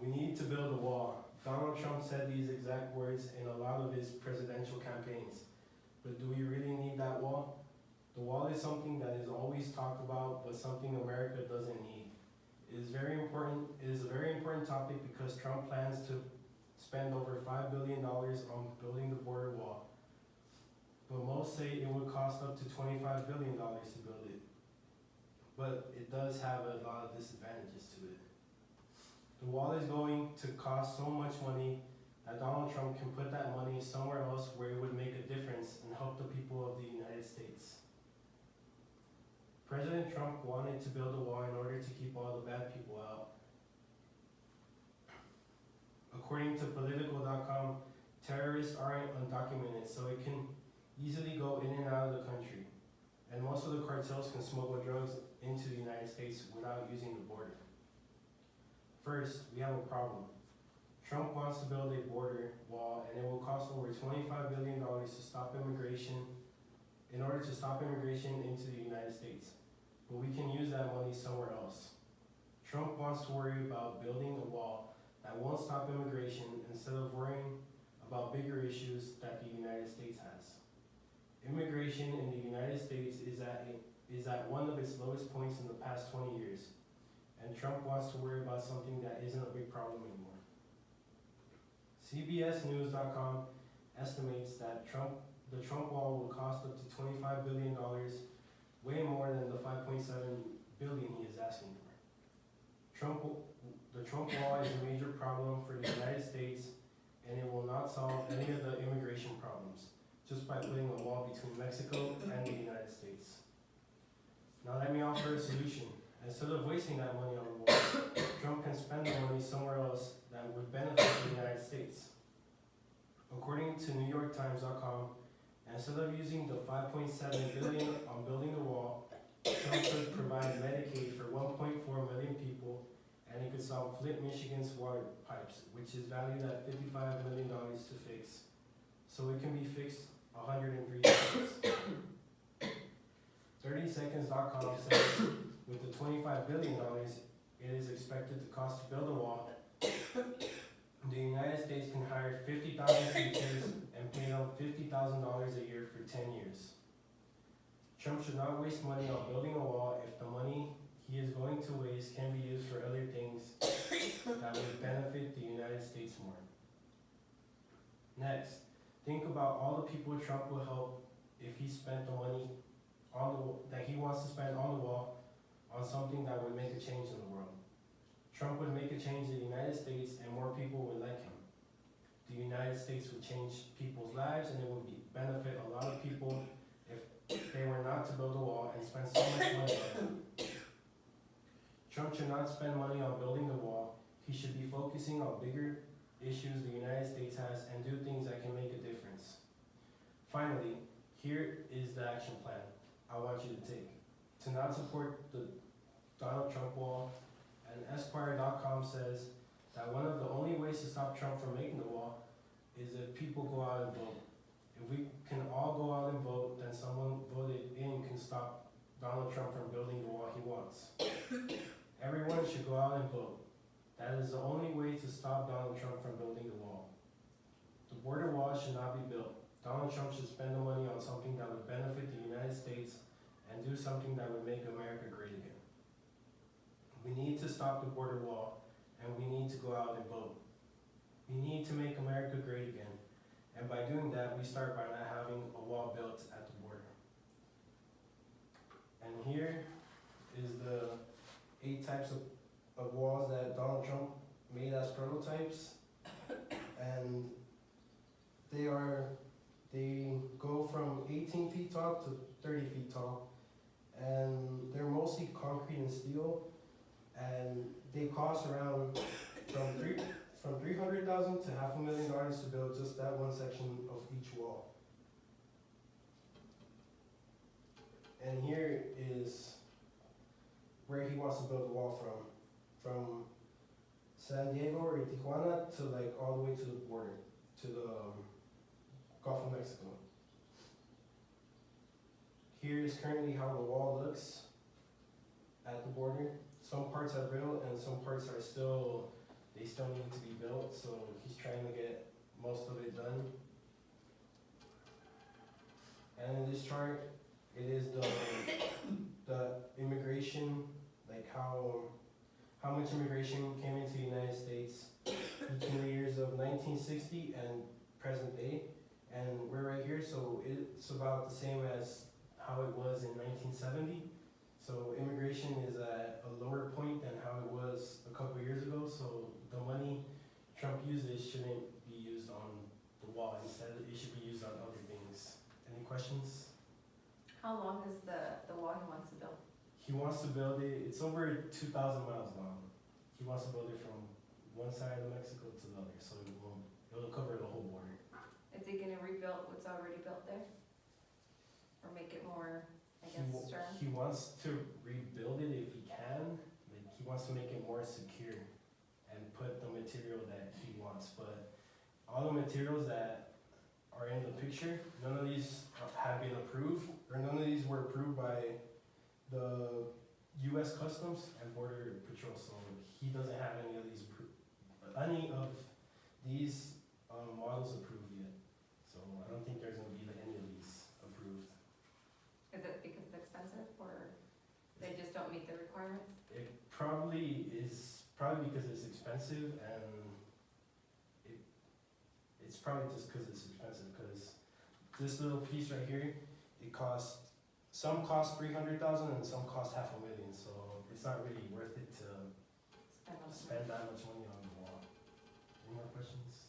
We need to build a wall. Donald Trump said these exact words in a lot of his presidential campaigns. But do we really need that wall? The wall is something that is always talked about, but something America doesn't need. It is a very important topic because Trump plans to spend over $5 billion on building the border wall. But most say it would cost up to $25 billion to build it. But it does have a lot of disadvantages to it. The wall is going to cost so much money that Donald Trump can put that money somewhere else where it would make a difference and help the people of the United States. President Trump wanted to build a wall in order to keep all the bad people out. According to political.com, terrorists aren't undocumented, so it can easily go in and out of the country. And most of the cartels can smuggle drugs into the United States without using the border. First, we have a problem. Trump wants to build a border wall, and it will cost over $25 billion to stop immigration, in order to stop immigration into the United States. But we can use that money somewhere else. Trump wants to worry about building a wall that won't stop immigration instead of worrying about bigger issues that the United States has. Immigration in the United States is at one of its lowest points in the past 20 years, and Trump wants to worry about something that isn't a big problem anymore. CBSNews.com estimates that the Trump wall will cost up to $25 billion, way more than the $5.7 billion he is asking for. The Trump wall is a major problem for the United States, and it will not solve any of the immigration problems just by putting a wall between Mexico and the United States. Now let me offer a solution. Instead of wasting that money on the wall, Trump can spend the money somewhere else that would benefit the United States. According to NewYorkTimes.com, instead of using the $5.7 billion on building the wall, Trump could provide Medicaid for 1.4 million people, and it could solve Flint, Michigan's water pipes, which is valued at $55 million to fix. So it can be fixed 103 seconds. 30seconds.com says with the $25 billion it is expected to cost to build a wall, the United States can hire 50,000 teachers and pay them $50,000 a year for 10 years. Trump should not waste money on building a wall if the money he is going to waste can be used for other things that would benefit the United States more. Next, think about all the people Trump will help if he spent the money that he wants to spend on the wall on something that would make a change in the world. Trump would make a change in the United States and more people would like him. The United States would change people's lives and it would benefit a lot of people if they were not to build a wall and spend so much money on it. Trump should not spend money on building the wall. He should be focusing on bigger issues the United States has and do things that can make a difference. Finally, here is the action plan I want you to take. To not support the Donald Trump wall, and Esquire.com says that one of the only ways to stop Trump from making the wall is if people go out and vote. If we can all go out and vote, then someone voted in can stop Donald Trump from building the wall he wants. Everyone should go out and vote. That is the only way to stop Donald Trump from building the wall. The border wall should not be built. Donald Trump should spend the money on something that would benefit the United States and do something that would make America great again. We need to stop the border wall, and we need to go out and vote. We need to make America great again, and by doing that, we start by not having a wall built at the border. And here is the 8 types of walls that Donald Trump made as prototypes, and they go from 18 feet tall to 30 feet tall, and they're mostly concrete and steel, and they cost around from $300,000 to $500,000 to build just that one section of each wall. And here is where he wants to build the wall from San Diego or Tijuana to like all the way to the border, to the Gulf of Mexico. Here is currently how the wall looks at the border. Some parts are built and some parts are still, they still need to be built, so he's trying to get most of it done. And in this chart, it is the immigration, like how much immigration came into the United States between the years of 1960 and present day. And we're right here, so it's about the same as how it was in 1970. So immigration is at a lower point than how it was a couple years ago. So the money Trump uses shouldn't be used on the wall. Instead, it should be used on other things. Any questions? How long is the wall he wants to build? He wants to build it, it's over 2,000 miles long. He wants to build it from one side of Mexico to the other, so it'll cover the whole border. Is he gonna rebuild what's already built there? Or make it more, I guess, strong? He wants to rebuild it if he can. Like, he wants to make it more secure and put the material that he wants. But all the materials that are in the picture, none of these have been approved, or none of these were approved by the U.S. Customs and Border Patrol. So he doesn't have any of these models approved yet. So I don't think there's gonna be any of these approved. Is it because it's expensive, or they just don't meet the requirements? It probably is, because it's expensive, and it's probably just because it's expensive, because this little piece right here, some cost 300,000 and some cost $500,000, so it's not really worth it to spend that much money on the wall. Any more questions?